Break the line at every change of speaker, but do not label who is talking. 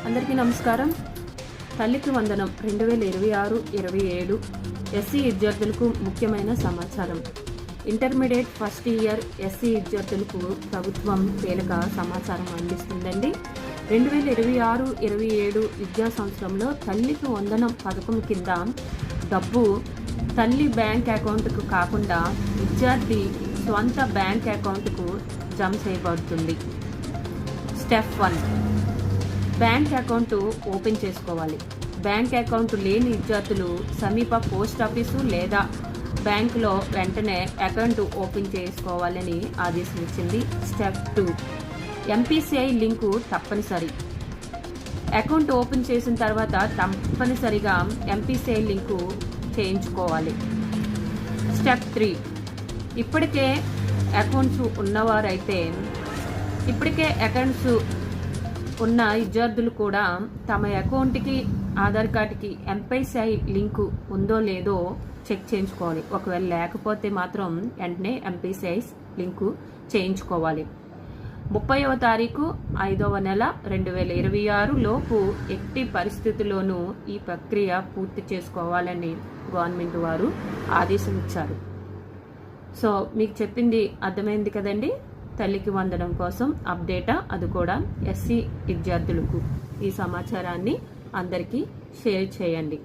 అందరికీ నమస్కారం. తల్లికి వందనం 2026-27 ఎస్సీ విద్యార్థులకు ముఖ్యమైన సమాచారం. ఇంటర్మీడియట్ ఫస్ట్ ఇయర్ ఎస్సీ విద్యార్థులకు ప్రభుత్వం కీలక సమాచారం అందిస్తుందండి. 2026-27 విద్యా సంవత్సరంలో తల్లికి వందనం పథకం కింద డబ్బు తల్లి బ్యాంక్ అకౌంట్కు కాకుండా విద్యార్థి స్వంత బ్యాంక్ అకౌంట్కు జమ చేయబడుతుంది. స్టెప్ 1, బ్యాంక్ అకౌంట్ ఓపెన్ చేసుకోవాలి. బ్యాంక్ అకౌంట్ లేని విద్యార్థులు సమీప పోస్ట్ ఆఫీసు లేదా బ్యాంకులో వెంటనే అకౌంట్ ఓపెన్ చేసుకోవాలని ఆదేశం ఇచ్చింది. స్టెప్ 2, ఎంపీసీఐ లింకు తప్పనిసరి. అకౌంట్ ఓపెన్ చేసిన తర్వాత తప్పనిసరిగా ఎంపీసీఐ లింకు చేయించుకోవాలి. స్టెప్ 3, ఇప్పటికే అకౌంట్స్ ఉన్న విద్యార్థులు కూడా తమ అకౌంట్కి ఆధార్ కార్డుకి ఎంపీసీఐ లింకు ఉందో లేదో చెక్ చేయించుకోవాలి. ఒకవేళ లేకపోతే మాత్రం వెంటనే ఎంపీసీఐ లింకు చేయించుకోవాలి. 30వ తారీఖు 5వ నెల 2026 లోపు ఎట్టి పరిస్థితుల్లోనూ ఈ ప్రక్రియ పూర్తి చేసుకోవాలని గవర్నమెంట్ వారు ఆదేశం ఇచ్చారు. సో మీకు చెప్పింది అర్థమైంది కదండి. తల్లికి వందనం కోసం అప్డేటా, అది కూడా ఎస్సీ విద్యార్థులకు. ఈ సమాచారాన్ని అందరికీ షేర్ చేయండి.